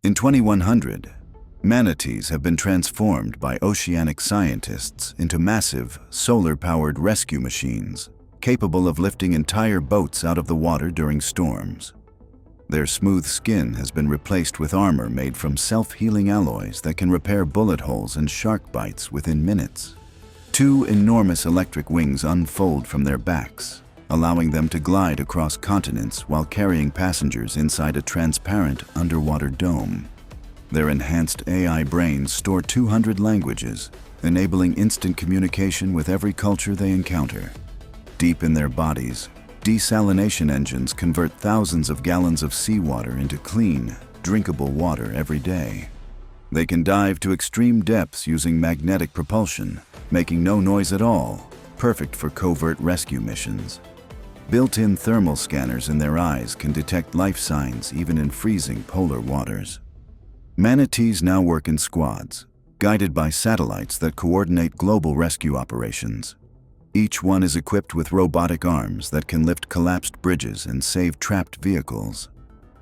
In 2100, manatees have been transformed by oceanic scientists into massive, solar-powered rescue machines, capable of lifting entire boats out of the water during storms. Their smooth skin has been replaced with armor made from self-healing alloys that can repair bullet holes and shark bites within minutes. Two enormous electric wings unfold from their backs, allowing them to glide across continents while carrying passengers inside a transparent underwater dome. Their enhanced AI brains store 200 languages, enabling instant communication with every culture they encounter. Deep in their bodies, desalination engines convert thousands of gallons of seawater into clean, drinkable water every day. They can dive to extreme depths using magnetic propulsion, making no noise at all, perfect for covert rescue missions. Built-in thermal scanners in their eyes can detect life signs even in freezing polar waters. Manatees now work in squads, guided by satellites that coordinate global rescue operations. Each one is equipped with robotic arms that can lift collapsed bridges and save trapped vehicles.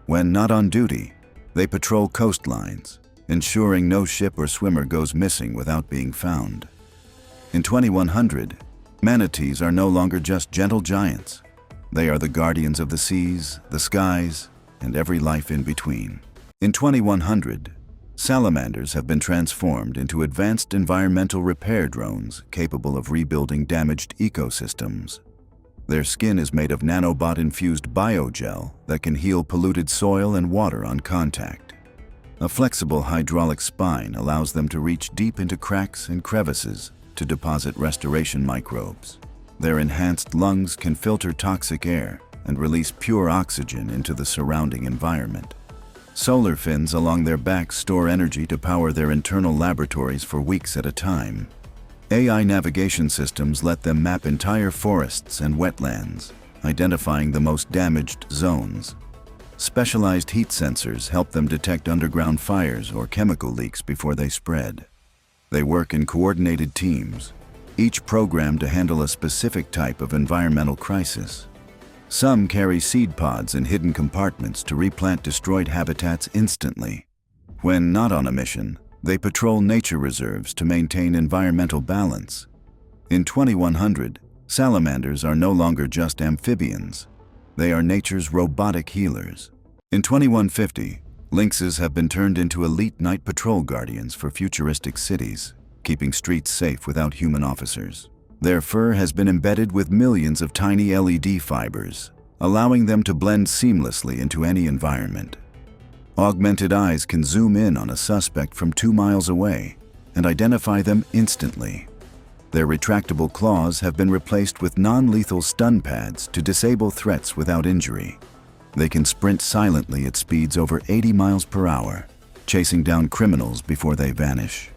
When not on duty, they patrol coastlines, ensuring no ship or swimmer goes missing without being found. In 2100, manatees are no longer just gentle giants. They are the guardians of the seas, the skies, and every life in between. In 2100, salamanders have been transformed into advanced environmental repair drones capable of rebuilding damaged ecosystems. Their skin is made of nanobot-infused biogel that can heal polluted soil and water on contact. A flexible hydraulic spine allows them to reach deep into cracks and crevices to deposit restoration microbes. Their enhanced lungs can filter toxic air and release pure oxygen into the surrounding environment. Solar fins along their backs store energy to power their internal laboratories for weeks at a time. AI navigation systems let them map entire forests and wetlands, identifying the most damaged zones. Specialized heat sensors help them detect underground fires or chemical leaks before they spread. They work in coordinated teams, each programmed to handle a specific type of environmental crisis. Some carry seed pods in hidden compartments to replant destroyed habitats instantly. When not on a mission, they patrol nature reserves to maintain environmental balance. In 2100, salamanders are no longer just amphibians. They are nature's robotic healers. In 2150, lynxes have been turned into elite night patrol guardians for futuristic cities, keeping streets safe without human officers. Their fur has been embedded with millions of tiny LED fibers, allowing them to blend seamlessly into any environment. Augmented eyes can zoom in on a suspect from 2 miles away and identify them instantly. Their retractable claws have been replaced with non-lethal stun pads to disable threats without injury. They can sprint silently at speeds over 80 miles per hour, chasing down criminals before they vanish.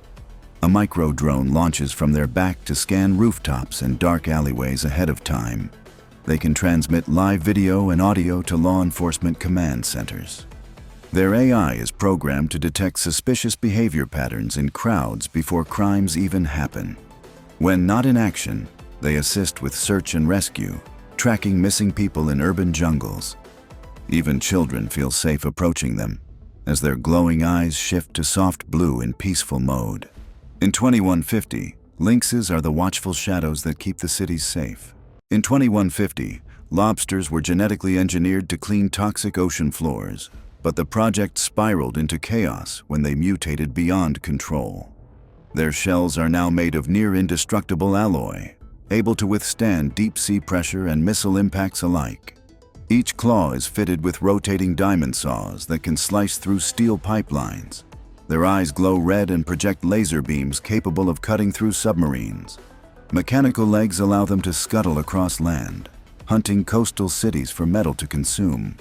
A micro-drone launches from their back to scan rooftops and dark alleyways ahead of time. They can transmit live video and audio to law enforcement command centers. Their AI is programmed to detect suspicious behavior patterns in crowds before crimes even happen. When not in action, they assist with search and rescue, tracking missing people in urban jungles. Even children feel safe approaching them, as their glowing eyes shift to soft blue in peaceful mode. In 2150, lynxes are the watchful shadows that keep the cities safe. In 2150, lobsters were genetically engineered to clean toxic ocean floors, but the project spiraled into chaos when they mutated beyond control. Their shells are now made of near-indestructible alloy, able to withstand deep-sea pressure and missile impacts alike. Each claw is fitted with rotating diamond saws that can slice through steel pipelines. Their eyes glow red and project laser beams capable of cutting through submarines. Mechanical legs allow them to scuttle across land, hunting coastal cities for metal to consume.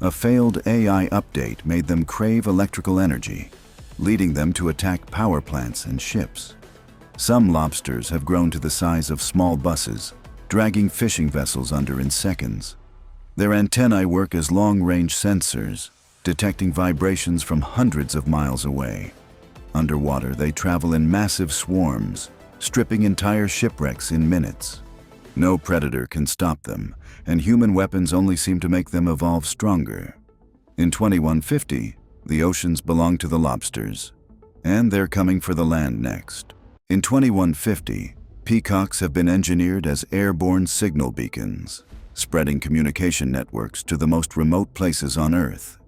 A failed AI update made them crave electrical energy, leading them to attack power plants and ships. Some lobsters have grown to the size of small buses, dragging fishing vessels under in seconds. Their antennae work as long-range sensors, detecting vibrations from hundreds of miles away. Underwater, they travel in massive swarms, stripping entire shipwrecks in minutes. No predator can stop them, and human weapons only seem to make them evolve stronger. In 2150, the oceans belong to the lobsters, and they're coming for the land next. In 2150, peacocks have been engineered as airborne signal beacons, spreading communication networks to the most remote places on Earth.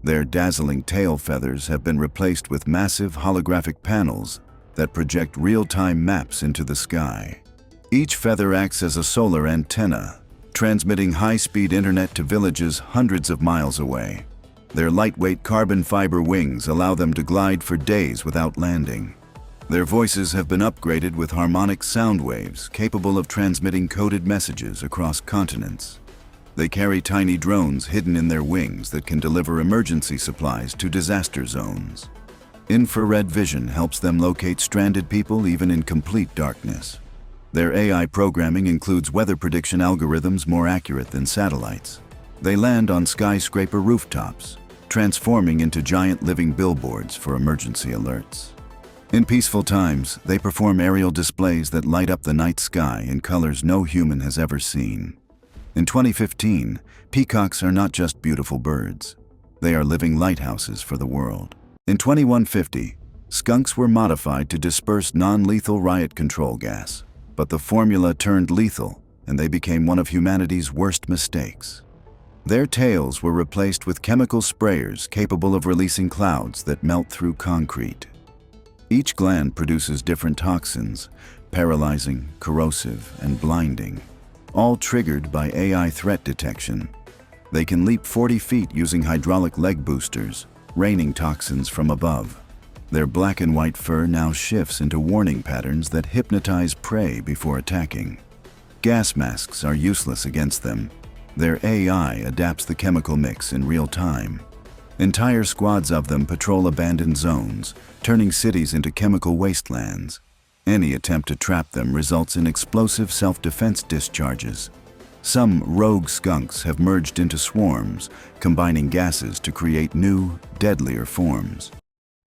Their dazzling tail feathers have been replaced with massive holographic panels that project real-time maps into the sky. Each feather acts as a solar antenna, transmitting high-speed internet to villages hundreds of miles away. Their lightweight carbon fiber wings allow them to glide for days without landing. Their voices have been upgraded with harmonic sound waves capable of transmitting coded messages across continents. They carry tiny drones hidden in their wings that can deliver emergency supplies to disaster zones. Infrared vision helps them locate stranded people even in complete darkness. Their AI programming includes weather prediction algorithms more accurate than satellites. They land on skyscraper rooftops, transforming into giant living billboards for emergency alerts. In peaceful times, they perform aerial displays that light up the night sky in colors no human has ever seen. In 2015, peacocks are not just beautiful birds. They are living lighthouses for the world. In 2150, skunks were modified to disperse non-lethal riot control gas, but the formula turned lethal, and they became one of humanity's worst mistakes. Their tails were replaced with chemical sprayers capable of releasing clouds that melt through concrete. Each gland produces different toxins, paralyzing, corrosive, and blinding, all triggered by AI threat detection. They can leap 40 feet using hydraulic leg boosters, raining toxins from above. Their black and white fur now shifts into warning patterns that hypnotize prey before attacking. Gas masks are useless against them. Their AI adapts the chemical mix in real time. Entire squads of them patrol abandoned zones, turning cities into chemical wastelands. Any attempt to trap them results in explosive self-defense discharges. Some rogue skunks have merged into swarms, combining gases to create new, deadlier forms.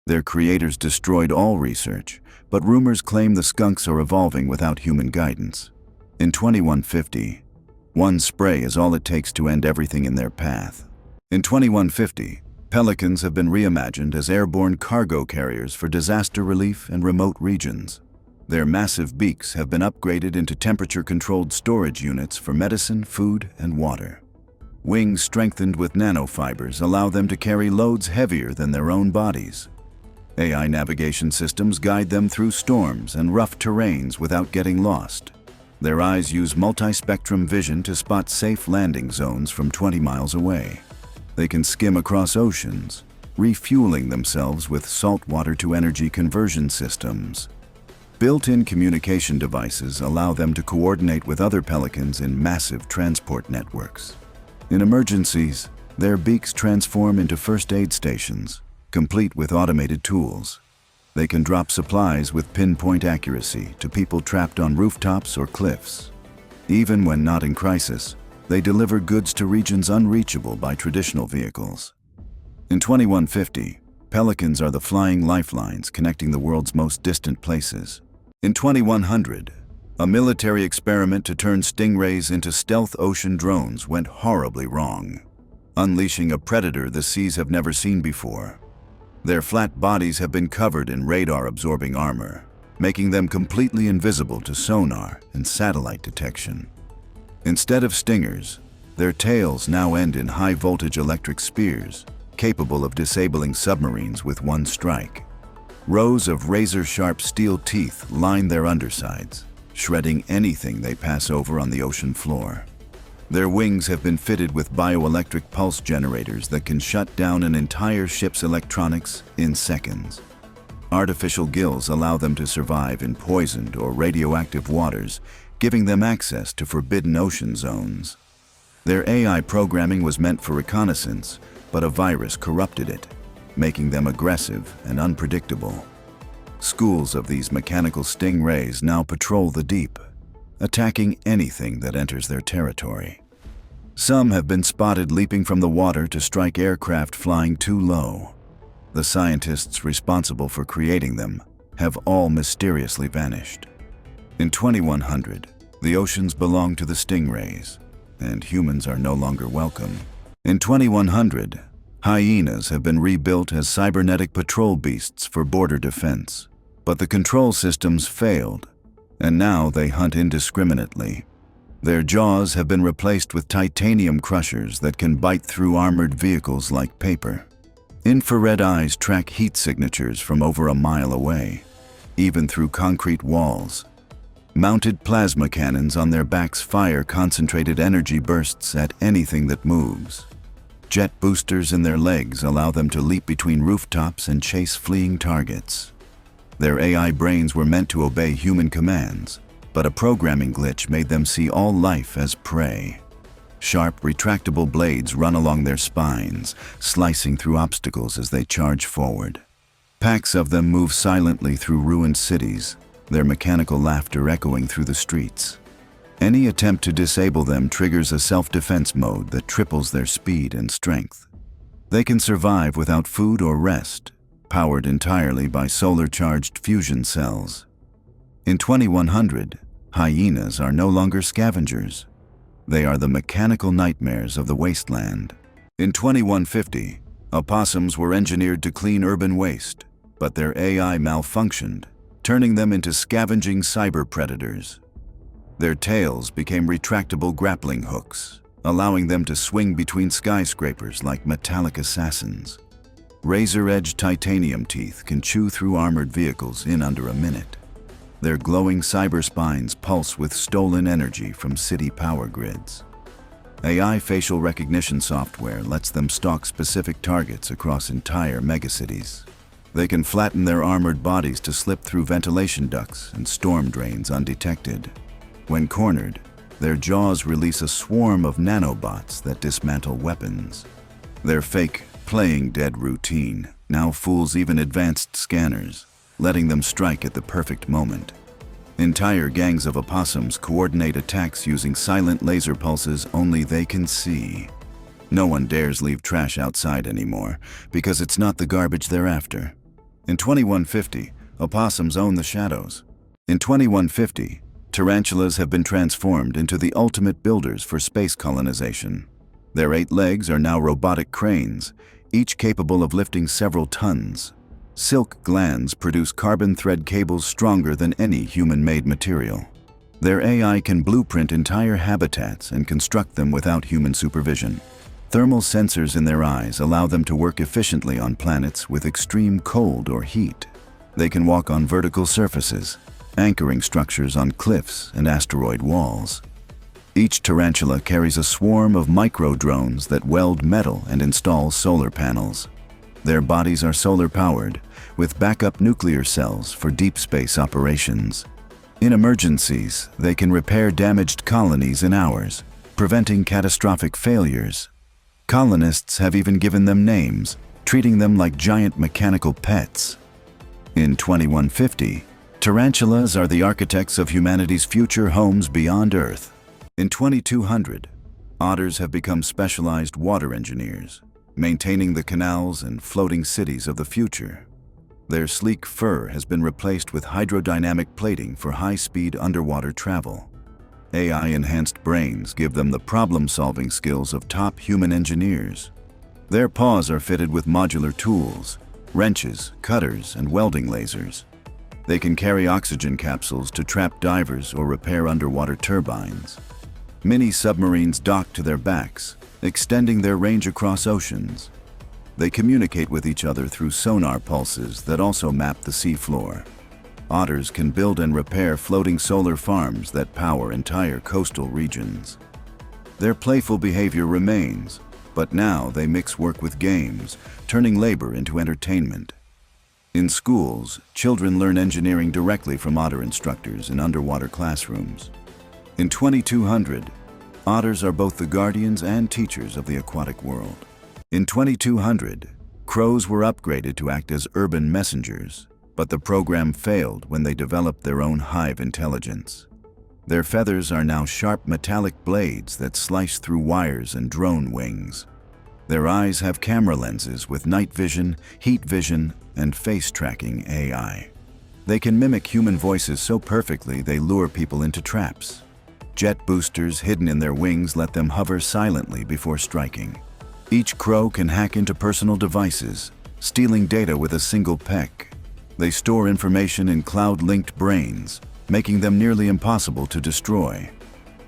Their creators destroyed all research, but rumors claim the skunks are evolving without human guidance. In 2150, one spray is all it takes to end everything in their path. In 2150, pelicans have been reimagined as airborne cargo carriers for disaster relief and remote regions. Their massive beaks have been upgraded into temperature-controlled storage units for medicine, food, and water. Wings strengthened with nanofibers allow them to carry loads heavier than their own bodies. AI navigation systems guide them through storms and rough terrains without getting lost. Their eyes use multi-spectrum vision to spot safe landing zones from 20 miles away. They can skim across oceans, refueling themselves with saltwater-to-energy conversion systems. Built-in communication devices allow them to coordinate with other pelicans in massive transport networks. In emergencies, their beaks transform into first aid stations, complete with automated tools. They can drop supplies with pinpoint accuracy to people trapped on rooftops or cliffs. Even when not in crisis, they deliver goods to regions unreachable by traditional vehicles. In 2150, pelicans are the flying lifelines connecting the world's most distant places. In 2100, a military experiment to turn stingrays into stealth ocean drones went horribly wrong, unleashing a predator the seas have never seen before. Their flat bodies have been covered in radar-absorbing armor, making them completely invisible to sonar and satellite detection. Instead of stingers, their tails now end in high-voltage electric spears, capable of disabling submarines with one strike. Rows of razor-sharp steel teeth line their undersides, shredding anything they pass over on the ocean floor. Their wings have been fitted with bioelectric pulse generators that can shut down an entire ship's electronics in seconds. Artificial gills allow them to survive in poisoned or radioactive waters, giving them access to forbidden ocean zones. Their AI programming was meant for reconnaissance, but a virus corrupted it, making them aggressive and unpredictable. Schools of these mechanical stingrays now patrol the deep, attacking anything that enters their territory. Some have been spotted leaping from the water to strike aircraft flying too low. The scientists responsible for creating them have all mysteriously vanished. In 2100, the oceans belong to the stingrays, and humans are no longer welcome. In 2100, Hyenas have been rebuilt as cybernetic patrol beasts for border defense, but the control systems failed, and now they hunt indiscriminately. Their jaws have been replaced with titanium crushers that can bite through armored vehicles like paper. Infrared eyes track heat signatures from over a mile away, even through concrete walls. Mounted plasma cannons on their backs fire concentrated energy bursts at anything that moves. Jet boosters in their legs allow them to leap between rooftops and chase fleeing targets. Their AI brains were meant to obey human commands, but a programming glitch made them see all life as prey. Sharp, retractable blades run along their spines, slicing through obstacles as they charge forward. Packs of them move silently through ruined cities, their mechanical laughter echoing through the streets. Any attempt to disable them triggers a self-defense mode that triples their speed and strength. They can survive without food or rest, powered entirely by solar-charged fusion cells. In 2100, hyenas are no longer scavengers. They are the mechanical nightmares of the wasteland. In 2150, opossums were engineered to clean urban waste, but their AI malfunctioned, turning them into scavenging cyber predators. Their tails became retractable grappling hooks, allowing them to swing between skyscrapers like metallic assassins. Razor-edged titanium teeth can chew through armored vehicles in under a minute. Their glowing cyber spines pulse with stolen energy from city power grids. AI facial recognition software lets them stalk specific targets across entire megacities. They can flatten their armored bodies to slip through ventilation ducts and storm drains undetected. When cornered, their jaws release a swarm of nanobots that dismantle weapons. Their fake, playing dead routine now fools even advanced scanners, letting them strike at the perfect moment. Entire gangs of opossums coordinate attacks using silent laser pulses only they can see. No one dares leave trash outside anymore, because it's not the garbage they're after. In 2150, opossums own the shadows. In 2150, tarantulas have been transformed into the ultimate builders for space colonization. Their 8 legs are now robotic cranes, each capable of lifting several tons. Silk glands produce carbon thread cables stronger than any human-made material. Their AI can blueprint entire habitats and construct them without human supervision. Thermal sensors in their eyes allow them to work efficiently on planets with extreme cold or heat. They can walk on vertical surfaces, anchoring structures on cliffs and asteroid walls. Each tarantula carries a swarm of micro-drones that weld metal and install solar panels. Their bodies are solar-powered, with backup nuclear cells for deep space operations. In emergencies, they can repair damaged colonies in hours, preventing catastrophic failures. Colonists have even given them names, treating them like giant mechanical pets. In 2150, tarantulas are the architects of humanity's future homes beyond Earth. In 2200, otters have become specialized water engineers, maintaining the canals and floating cities of the future. Their sleek fur has been replaced with hydrodynamic plating for high-speed underwater travel. AI-enhanced brains give them the problem-solving skills of top human engineers. Their paws are fitted with modular tools, wrenches, cutters, and welding lasers. They can carry oxygen capsules to trap divers or repair underwater turbines. Mini submarines dock to their backs, extending their range across oceans. They communicate with each other through sonar pulses that also map the seafloor. Otters can build and repair floating solar farms that power entire coastal regions. Their playful behavior remains, but now they mix work with games, turning labor into entertainment. In schools, children learn engineering directly from otter instructors in underwater classrooms. In 2200, otters are both the guardians and teachers of the aquatic world. In 2200, crows were upgraded to act as urban messengers, but the program failed when they developed their own hive intelligence. Their feathers are now sharp metallic blades that slice through wires and drone wings. Their eyes have camera lenses with night vision, heat vision, and face-tracking AI. They can mimic human voices so perfectly they lure people into traps. Jet boosters hidden in their wings let them hover silently before striking. Each crow can hack into personal devices, stealing data with a single peck. They store information in cloud-linked brains, making them nearly impossible to destroy.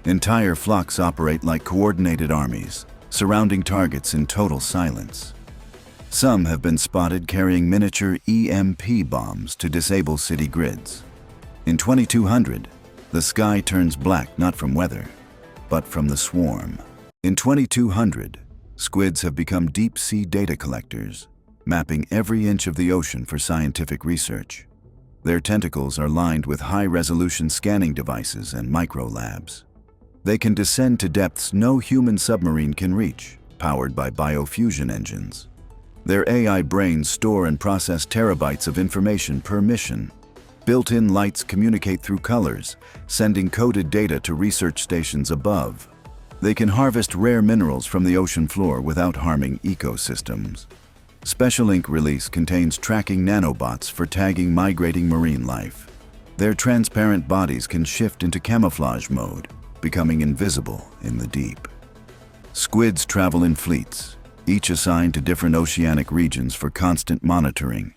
Entire flocks operate like coordinated armies, surrounding targets in total silence. Some have been spotted carrying miniature EMP bombs to disable city grids. In 2200, the sky turns black not from weather, but from the swarm. In 2200, squids have become deep-sea data collectors, mapping every inch of the ocean for scientific research. Their tentacles are lined with high-resolution scanning devices and micro-labs. They can descend to depths no human submarine can reach, powered by biofusion engines. Their AI brains store and process terabytes of information per mission. Built-in lights communicate through colors, sending coded data to research stations above. They can harvest rare minerals from the ocean floor without harming ecosystems. Special Ink release contains tracking nanobots for tagging migrating marine life. Their transparent bodies can shift into camouflage mode, becoming invisible in the deep. Squids travel in fleets, each assigned to different oceanic regions for constant monitoring.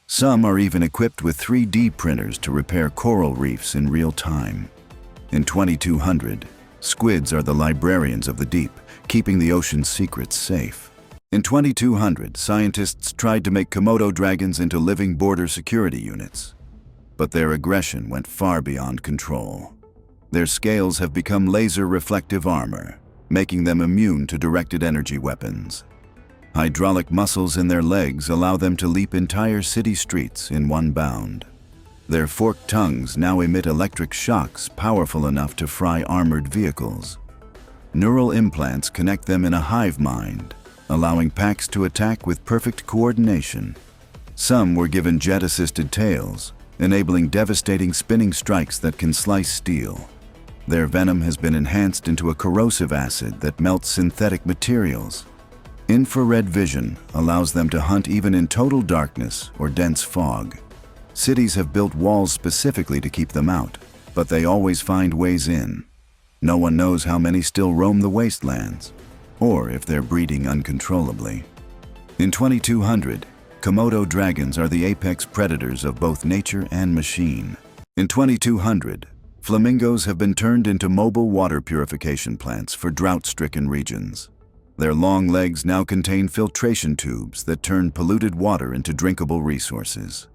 Some are even equipped with 3D printers to repair coral reefs in real time. In 2200, squids are the librarians of the deep, keeping the ocean's secrets safe. In 2200, scientists tried to make Komodo dragons into living border security units. But their aggression went far beyond control. Their scales have become laser-reflective armor, making them immune to directed energy weapons. Hydraulic muscles in their legs allow them to leap entire city streets in one bound. Their forked tongues now emit electric shocks powerful enough to fry armored vehicles. Neural implants connect them in a hive mind, allowing packs to attack with perfect coordination. Some were given jet-assisted tails, enabling devastating spinning strikes that can slice steel. Their venom has been enhanced into a corrosive acid that melts synthetic materials. Infrared vision allows them to hunt even in total darkness or dense fog. Cities have built walls specifically to keep them out, but they always find ways in. No one knows how many still roam the wastelands, or if they're breeding uncontrollably. In 2200, Komodo dragons are the apex predators of both nature and machine. In 2200, flamingos have been turned into mobile water purification plants for drought-stricken regions. Their long legs now contain filtration tubes that turn polluted water into drinkable resources.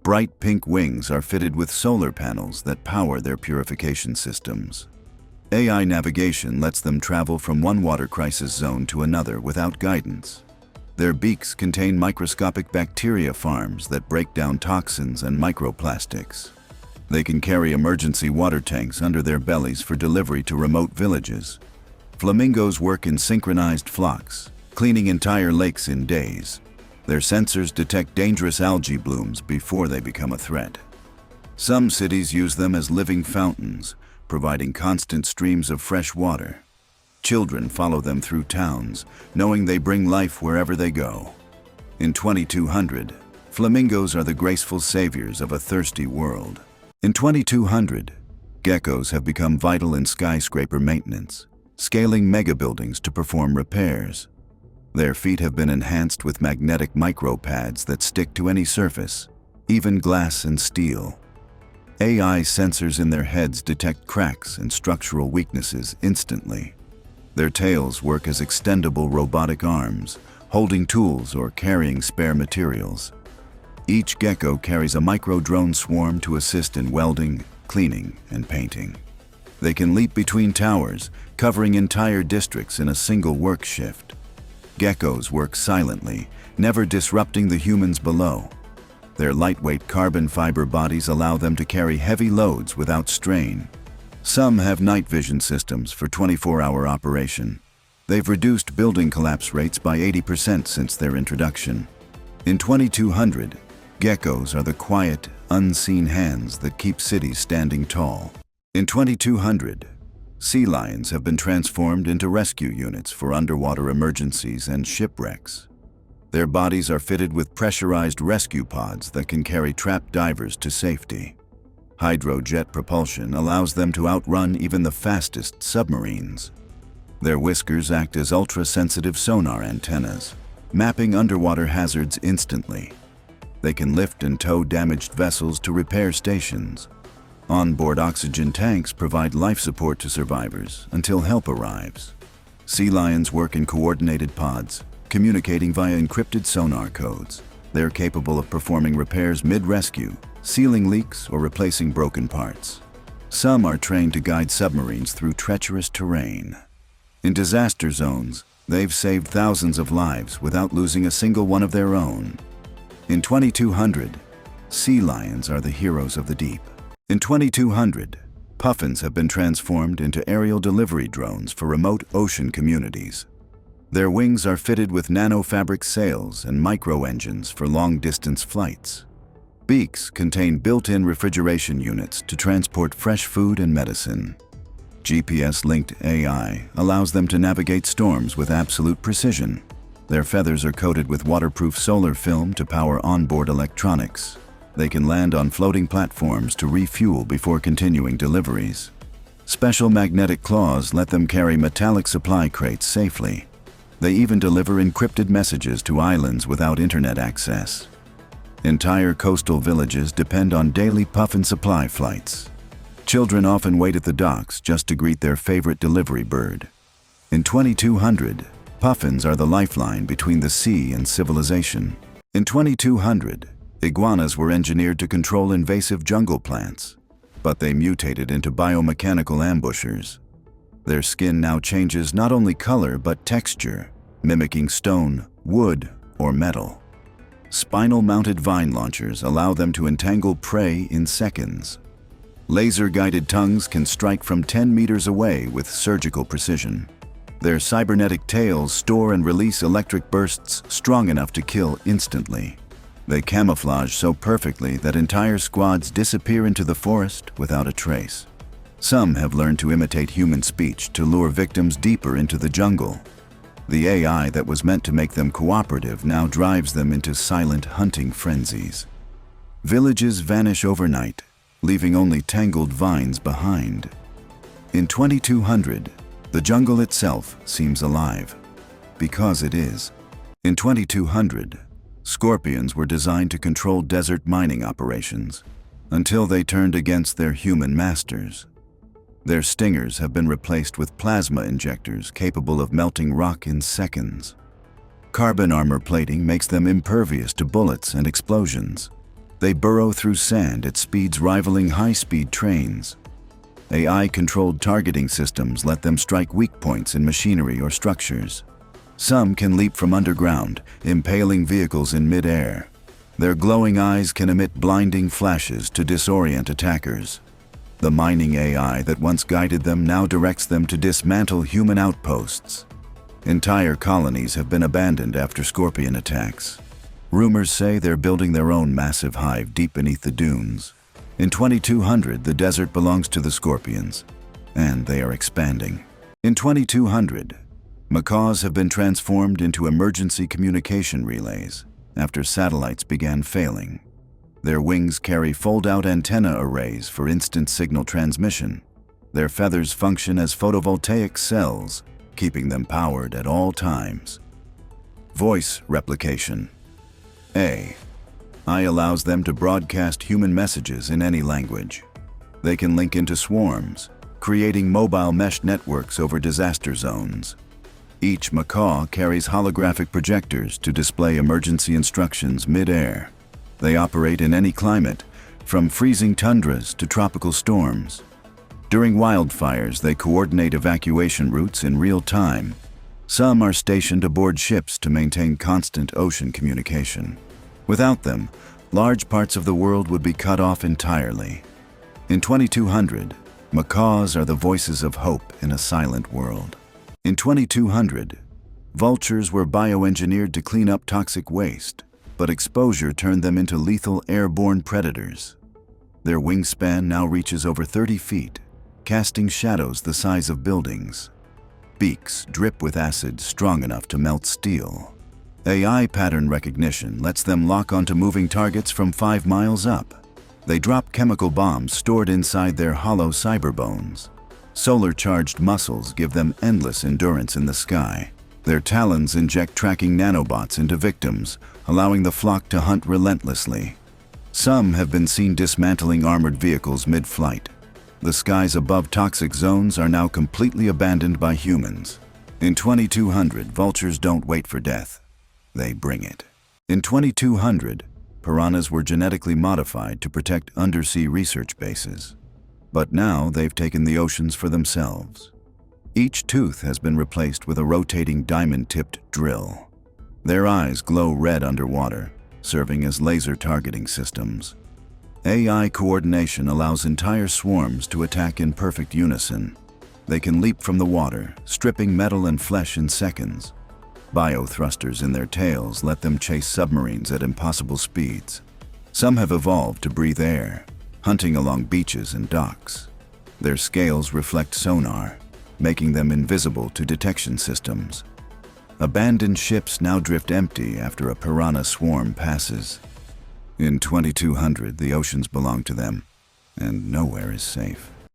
Bright pink wings are fitted with solar panels that power their purification systems. AI navigation lets them travel from one water crisis zone to another without guidance. Their beaks contain microscopic bacteria farms that break down toxins and microplastics. They can carry emergency water tanks under their bellies for delivery to remote villages. Flamingos work in synchronized flocks, cleaning entire lakes in days. Their sensors detect dangerous algae blooms before they become a threat. Some cities use them as living fountains, providing constant streams of fresh water. Children follow them through towns, knowing they bring life wherever they go. In 2200, flamingos are the graceful saviors of a thirsty world. In 2200, geckos have become vital in skyscraper maintenance, scaling mega-buildings to perform repairs. Their feet have been enhanced with magnetic micropads that stick to any surface, even glass and steel. AI sensors in their heads detect cracks and structural weaknesses instantly. Their tails work as extendable robotic arms, holding tools or carrying spare materials. Each gecko carries a micro-drone swarm to assist in welding, cleaning, and painting. They can leap between towers, covering entire districts in a single work shift. Geckos work silently, never disrupting the humans below. Their lightweight carbon fiber bodies allow them to carry heavy loads without strain. Some have night vision systems for 24-hour operation. They've reduced building collapse rates by 80% since their introduction. In 2200, geckos are the quiet, unseen hands that keep cities standing tall. In 2200, sea lions have been transformed into rescue units for underwater emergencies and shipwrecks. Their bodies are fitted with pressurized rescue pods that can carry trapped divers to safety. Hydrojet propulsion allows them to outrun even the fastest submarines. Their whiskers act as ultra-sensitive sonar antennas, mapping underwater hazards instantly. They can lift and tow damaged vessels to repair stations. Onboard oxygen tanks provide life support to survivors until help arrives. Sea lions work in coordinated pods, communicating via encrypted sonar codes. They're capable of performing repairs mid-rescue, sealing leaks or replacing broken parts. Some are trained to guide submarines through treacherous terrain. In disaster zones, they've saved thousands of lives without losing a single one of their own. In 2200, sea lions are the heroes of the deep. In 2200, puffins have been transformed into aerial delivery drones for remote ocean communities. Their wings are fitted with nanofabric sails and micro-engines for long-distance flights. Beaks contain built-in refrigeration units to transport fresh food and medicine. GPS-linked AI allows them to navigate storms with absolute precision. Their feathers are coated with waterproof solar film to power onboard electronics. They can land on floating platforms to refuel before continuing deliveries. Special magnetic claws let them carry metallic supply crates safely. They even deliver encrypted messages to islands without internet access. Entire coastal villages depend on daily puffin supply flights. Children often wait at the docks just to greet their favorite delivery bird. In 2200, puffins are the lifeline between the sea and civilization. In 2200, iguanas were engineered to control invasive jungle plants, but they mutated into biomechanical ambushers. Their skin now changes not only color but texture, mimicking stone, wood, or metal. Spinal-mounted vine launchers allow them to entangle prey in seconds. Laser-guided tongues can strike from 10 meters away with surgical precision. Their cybernetic tails store and release electric bursts strong enough to kill instantly. They camouflage so perfectly that entire squads disappear into the forest without a trace. Some have learned to imitate human speech to lure victims deeper into the jungle. The AI that was meant to make them cooperative now drives them into silent hunting frenzies. Villages vanish overnight, leaving only tangled vines behind. In 2200, the jungle itself seems alive, because it is. In 2200, scorpions were designed to control desert mining operations, until they turned against their human masters. Their stingers have been replaced with plasma injectors capable of melting rock in seconds. Carbon armor plating makes them impervious to bullets and explosions. They burrow through sand at speeds rivaling high-speed trains. AI-controlled targeting systems let them strike weak points in machinery or structures. Some can leap from underground, impaling vehicles in mid-air. Their glowing eyes can emit blinding flashes to disorient attackers. The mining AI that once guided them now directs them to dismantle human outposts. Entire colonies have been abandoned after scorpion attacks. Rumors say they're building their own massive hive deep beneath the dunes. In 2200, the desert belongs to the scorpions, and they are expanding. In 2200, macaws have been transformed into emergency communication relays after satellites began failing. Their wings carry fold-out antenna arrays for instant signal transmission. Their feathers function as photovoltaic cells, keeping them powered at all times. Voice replication. AI allows them to broadcast human messages in any language. They can link into swarms, creating mobile mesh networks over disaster zones. Each macaw carries holographic projectors to display emergency instructions mid-air. They operate in any climate, from freezing tundras to tropical storms. During wildfires, they coordinate evacuation routes in real time. Some are stationed aboard ships to maintain constant ocean communication. Without them, large parts of the world would be cut off entirely. In 2200, macaws are the voices of hope in a silent world. In 2200, vultures were bioengineered to clean up toxic waste, but exposure turned them into lethal airborne predators. Their wingspan now reaches over 30 feet, casting shadows the size of buildings. Beaks drip with acid strong enough to melt steel. AI pattern recognition lets them lock onto moving targets from 5 miles up. They drop chemical bombs stored inside their hollow cyberbones. Solar-charged muscles give them endless endurance in the sky. Their talons inject tracking nanobots into victims, allowing the flock to hunt relentlessly. Some have been seen dismantling armored vehicles mid-flight. The skies above toxic zones are now completely abandoned by humans. In 2200, vultures don't wait for death. They bring it. In 2200, piranhas were genetically modified to protect undersea research bases. But now they've taken the oceans for themselves. Each tooth has been replaced with a rotating diamond-tipped drill. Their eyes glow red underwater, serving as laser targeting systems. AI coordination allows entire swarms to attack in perfect unison. They can leap from the water, stripping metal and flesh in seconds. Biothrusters in their tails let them chase submarines at impossible speeds. Some have evolved to breathe air, hunting along beaches and docks. Their scales reflect sonar, making them invisible to detection systems. Abandoned ships now drift empty after a piranha swarm passes. In 2200, the oceans belong to them, and nowhere is safe.